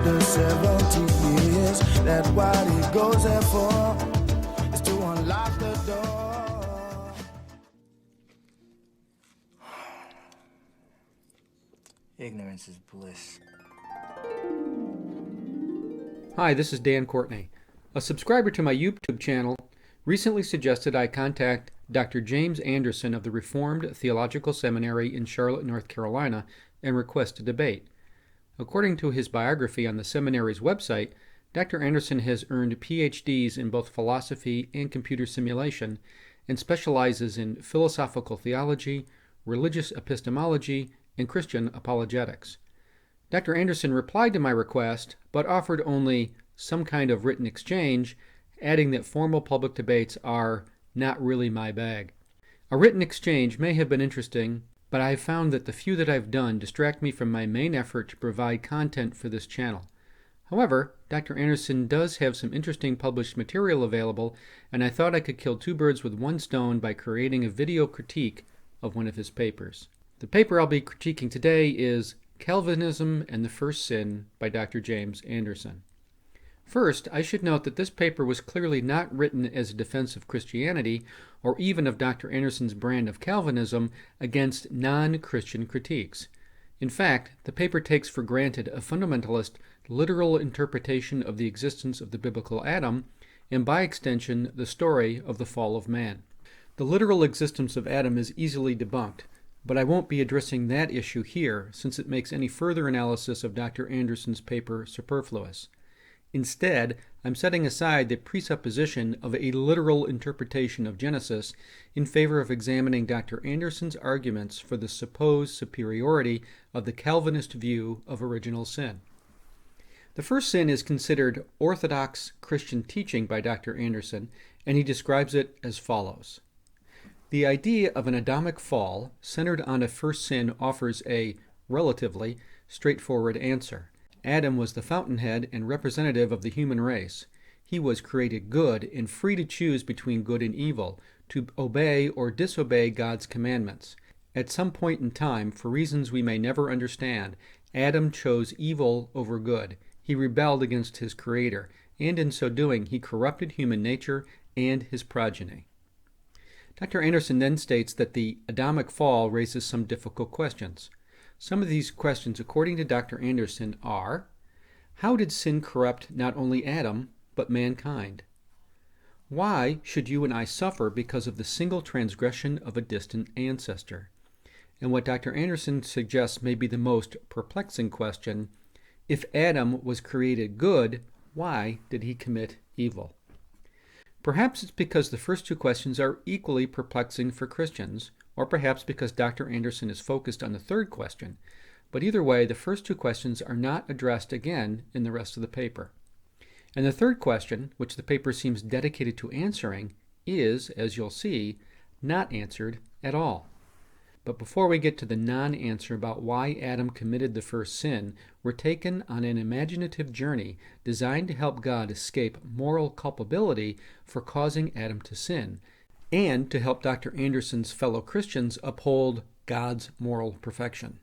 the 70 years. That's what he goes there for, is to unlock the door. Ignorance is bliss. Hi, this is Dan Courtney. A subscriber to my YouTube channel recently suggested I contact Dr. James Anderson of the Reformed Theological Seminary in Charlotte, North Carolina, and request a debate. According to his biography on the seminary's website, Dr. Anderson has earned PhDs in both philosophy and computer simulation and specializes in philosophical theology, religious epistemology, and Christian apologetics. Dr. Anderson replied to my request, but offered only some kind of written exchange, adding that formal public debates are not really my bag. A written exchange may have been interesting, but I have found that the few that I've done distract me from my main effort to provide content for this channel. However, Dr. Anderson does have some interesting published material available, and I thought I could kill two birds with one stone by creating a video critique of one of his papers. The paper I'll be critiquing today is Calvinism and the First Sin by Dr. James Anderson. First, I should note that this paper was clearly not written as a defense of Christianity or even of Dr. Anderson's brand of Calvinism against non-Christian critiques. In fact, the paper takes for granted a fundamentalist, literal interpretation of the existence of the biblical Adam, and by extension, the story of the fall of man. The literal existence of Adam is easily debunked, but I won't be addressing that issue here since it makes any further analysis of Dr. Anderson's paper superfluous. Instead, I'm setting aside the presupposition of a literal interpretation of Genesis in favor of examining Dr. Anderson's arguments for the supposed superiority of the Calvinist view of original sin. The first sin is considered orthodox Christian teaching by Dr. Anderson, and he describes it as follows. The idea of an Adamic fall centered on a first sin offers a, relatively, straightforward answer. Adam was the fountainhead and representative of the human race. He was created good and free to choose between good and evil, to obey or disobey God's commandments. At some point in time, for reasons we may never understand, Adam chose evil over good. He rebelled against his Creator, and in so doing, he corrupted human nature and his progeny. Dr. Anderson then states that the Adamic fall raises some difficult questions. Some of these questions, according to Dr. Anderson, are: how did sin corrupt not only Adam, but mankind? Why should you and I suffer because of the single transgression of a distant ancestor? And what Dr. Anderson suggests may be the most perplexing question: if Adam was created good, why did he commit evil? Perhaps it's because the first two questions are equally perplexing for Christians, or perhaps because Dr. Anderson is focused on the third question. But either way, the first two questions are not addressed again in the rest of the paper. And the third question, which the paper seems dedicated to answering, is, as you'll see, not answered at all. But before we get to the non-answer about why Adam committed the first sin, we're taken on an imaginative journey designed to help God escape moral culpability for causing Adam to sin, and to help Dr. Anderson's fellow Christians uphold God's moral perfection.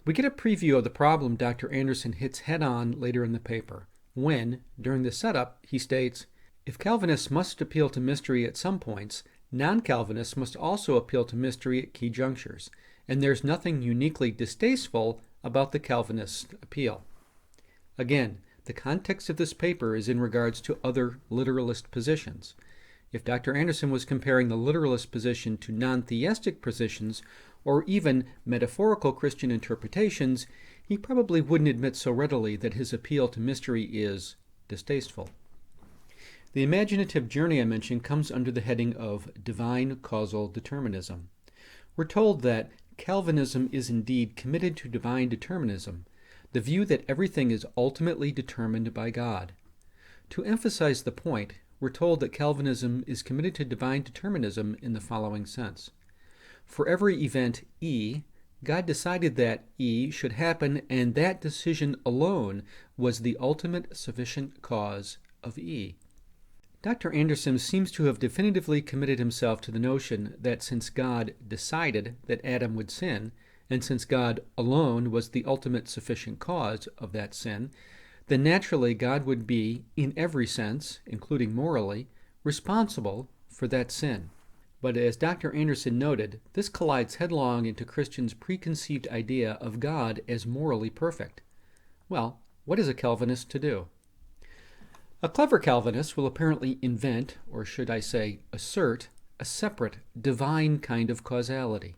We get a preview of the problem Dr. Anderson hits head-on later in the paper, when, during the setup, he states, if Calvinists must appeal to mystery at some points, non-Calvinists must also appeal to mystery at key junctures, and there's nothing uniquely distasteful about the Calvinist appeal. Again, the context of this paper is in regards to other literalist positions. If Dr. Anderson was comparing the literalist position to non-theistic positions, or even metaphorical Christian interpretations, he probably wouldn't admit so readily that his appeal to mystery is distasteful. The imaginative journey I mentioned comes under the heading of divine causal determinism. We're told that Calvinism is indeed committed to divine determinism, the view that everything is ultimately determined by God. To emphasize the point, we're told that Calvinism is committed to divine determinism in the following sense. For every event E, God decided that E should happen, and that decision alone was the ultimate sufficient cause of E. Dr. Anderson seems to have definitively committed himself to the notion that since God decided that Adam would sin, and since God alone was the ultimate sufficient cause of that sin, then naturally God would be, in every sense, including morally, responsible for that sin. But as Dr. Anderson noted, this collides headlong into Christians' preconceived idea of God as morally perfect. Well, what is a Calvinist to do? A clever Calvinist will apparently invent, or should I say assert, a separate, divine kind of causality.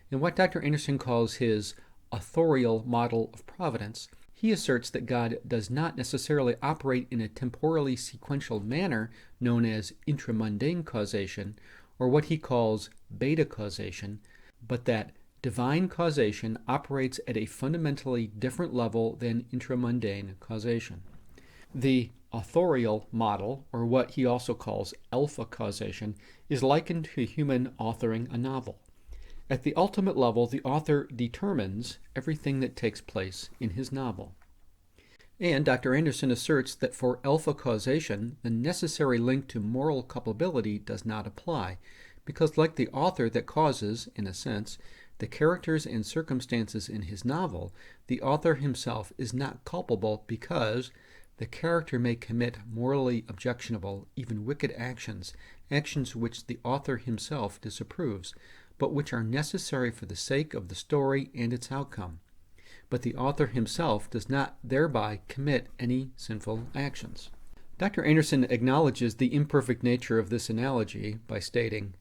In what Dr. Anderson calls his authorial model of providence, he asserts that God does not necessarily operate in a temporally sequential manner known as intramundane causation, or what he calls beta causation, but that divine causation operates at a fundamentally different level than intramundane causation. The authorial model, or what he also calls alpha causation, is likened to a human authoring a novel. At the ultimate level, the author determines everything that takes place in his novel. And Dr. Anderson asserts that for alpha causation, the necessary link to moral culpability does not apply, because like the author that causes, in a sense, the characters and circumstances in his novel, the author himself is not culpable because the character may commit morally objectionable, even wicked actions, actions which the author himself disapproves, but which are necessary for the sake of the story and its outcome. But the author himself does not thereby commit any sinful actions. Dr. Anderson acknowledges the imperfect nature of this analogy by stating,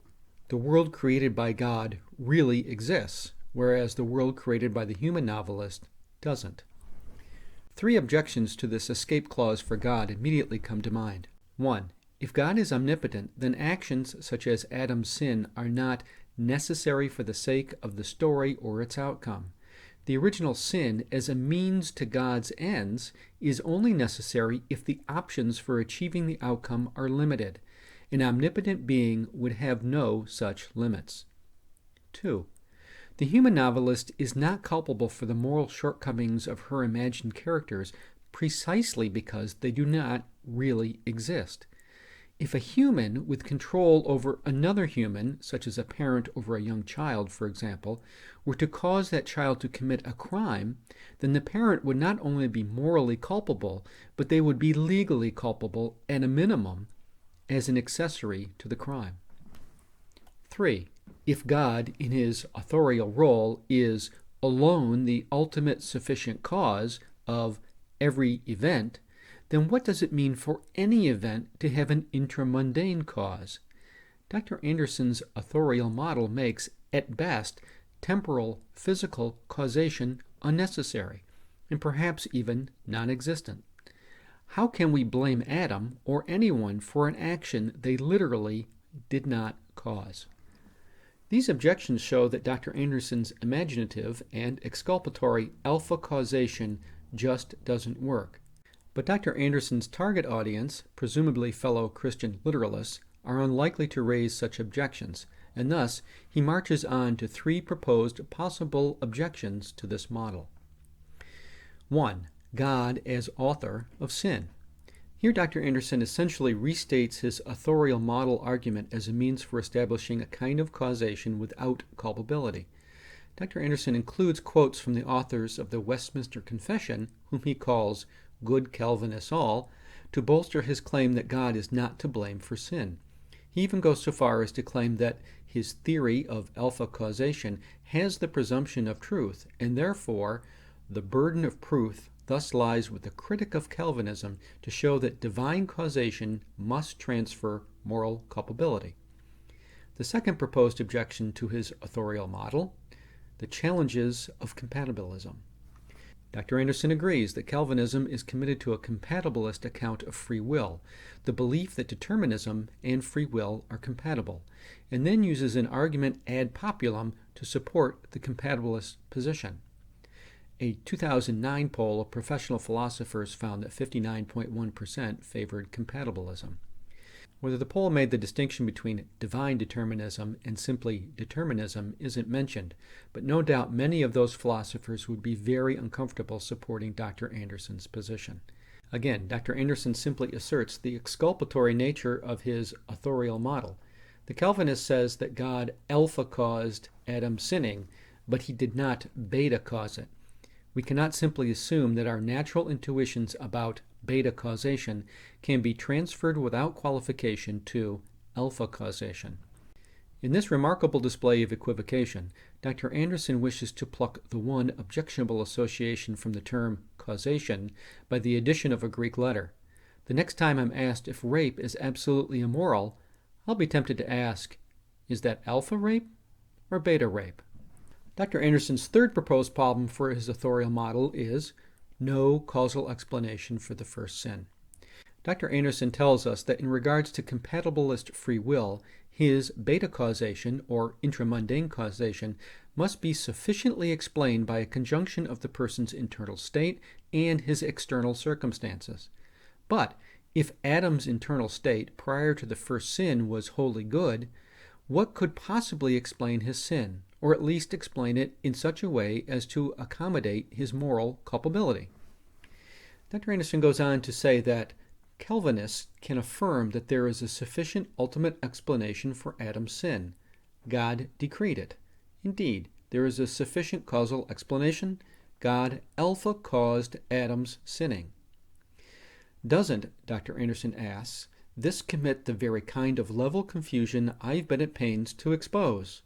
"The world created by God really exists, whereas the world created by the human novelist doesn't." Three objections to this escape clause for God immediately come to mind. 1. If God is omnipotent, then actions such as Adam's sin are not necessary for the sake of the story or its outcome. The original sin, as a means to God's ends, is only necessary if the options for achieving the outcome are limited. An omnipotent being would have no such limits. 2. The human novelist is not culpable for the moral shortcomings of her imagined characters precisely because they do not really exist. If a human with control over another human, such as a parent over a young child, for example, were to cause that child to commit a crime, then the parent would not only be morally culpable, but they would be legally culpable at a minimum as an accessory to the crime. 3. If God, in his authorial role, is alone the ultimate sufficient cause of every event, then what does it mean for any event to have an intramundane cause? Dr. Anderson's authorial model makes, at best, temporal, physical causation unnecessary, and perhaps even non-existent. How can we blame Adam or anyone for an action they literally did not cause? These objections show that Dr. Anderson's imaginative and exculpatory alpha causation just doesn't work. But Dr. Anderson's target audience, presumably fellow Christian literalists, are unlikely to raise such objections, and thus he marches on to three proposed possible objections to this model. 1. God as author of sin. Here Dr. Anderson essentially restates his authorial model argument as a means for establishing a kind of causation without culpability. Dr. Anderson includes quotes from the authors of the Westminster Confession, whom he calls good Calvinists all, to bolster his claim that God is not to blame for sin. He even goes so far as to claim that his theory of alpha causation has the presumption of truth, and therefore the burden of proof thus lies with the critic of Calvinism to show that divine causation must transfer moral culpability. The second proposed objection to his authorial model, the challenges of compatibilism. Dr. Anderson agrees that Calvinism is committed to a compatibilist account of free will, the belief that determinism and free will are compatible, and then uses an argument ad populum to support the compatibilist position. A 2009 poll of professional philosophers found that 59.1% favored compatibilism. Whether the poll made the distinction between divine determinism and simply determinism isn't mentioned, but no doubt many of those philosophers would be very uncomfortable supporting Dr. Anderson's position. Again, Dr. Anderson simply asserts the exculpatory nature of his authorial model. The Calvinist says that God alpha caused Adam's sinning, but he did not beta cause it. We cannot simply assume that our natural intuitions about beta causation can be transferred without qualification to alpha causation. In this remarkable display of equivocation, Dr. Anderson wishes to pluck the one objectionable association from the term causation by the addition of a Greek letter. The next time I'm asked if rape is absolutely immoral, I'll be tempted to ask, is that alpha rape or beta rape? Dr. Anderson's third proposed problem for his authorial model is no causal explanation for the first sin. Dr. Anderson tells us that in regards to compatibilist free will, his beta causation, or intramundane causation, must be sufficiently explained by a conjunction of the person's internal state and his external circumstances. But if Adam's internal state prior to the first sin was wholly good, what could possibly explain his sin, or at least explain it in such a way as to accommodate his moral culpability? Dr. Anderson goes on to say that Calvinists can affirm that there is a sufficient ultimate explanation for Adam's sin. God decreed it. Indeed, there is a sufficient causal explanation. God alpha caused Adam's sinning. Doesn't, Dr. Anderson asks, this commit the very kind of level confusion I've been at pains to expose?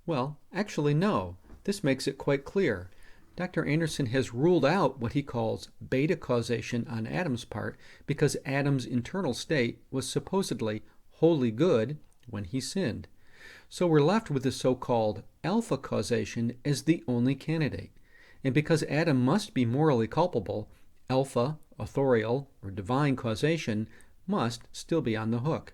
Well, actually no. This makes it quite clear. Dr. Anderson has ruled out what he calls beta causation on Adam's part because Adam's internal state was supposedly wholly good when he sinned. So we're left with the so-called alpha causation as the only candidate. And because Adam must be morally culpable, alpha, authorial, or divine causation must still be on the hook.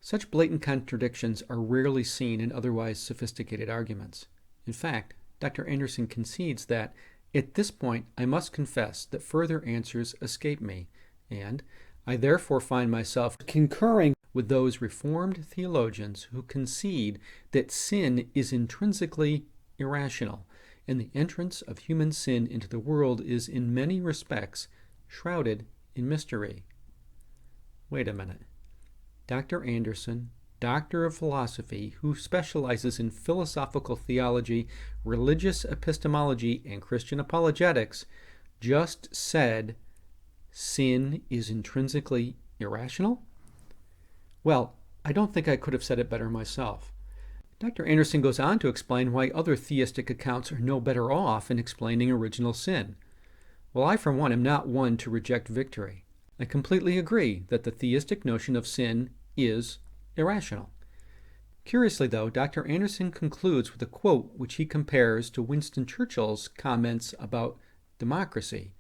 Such blatant contradictions are rarely seen in otherwise sophisticated arguments. In fact, Dr. Anderson concedes that, at this point, I must confess that further answers escape me, and I therefore find myself concurring with those Reformed theologians who concede that sin is intrinsically irrational, and the entrance of human sin into the world is in many respects shrouded in mystery. Wait a minute. Dr. Anderson, Doctor of Philosophy, who specializes in philosophical theology, religious epistemology, and Christian apologetics, just said sin is intrinsically irrational? Well, I don't think I could have said it better myself. Dr. Anderson goes on to explain why other theistic accounts are no better off in explaining original sin. Well, I, for one, am not one to reject victory. I completely agree that the theistic notion of sin is irrational. Curiously, though, Dr. Anderson concludes with a quote which he compares to Winston Churchill's comments about democracy.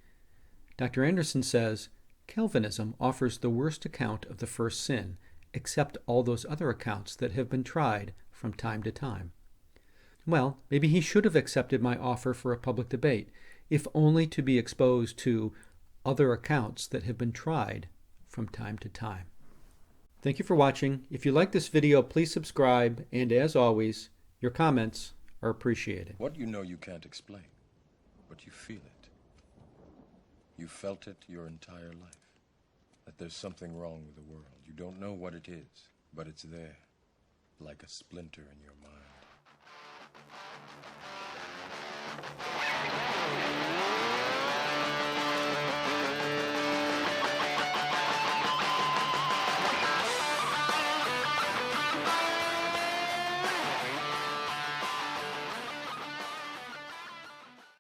Dr. Anderson says, Calvinism offers the worst account of the first sin, except all those other accounts that have been tried from time to time. Well, maybe he should have accepted my offer for a public debate, if only to be exposed to other accounts that have been tried from time to time. Thank you for watching. If you like this video, please subscribe, and as always, your comments are appreciated. What you know you can't explain, but you feel it. You felt it your entire life, that there's something wrong with the world. You don't know what it is, but it's there, like a splinter in your mind.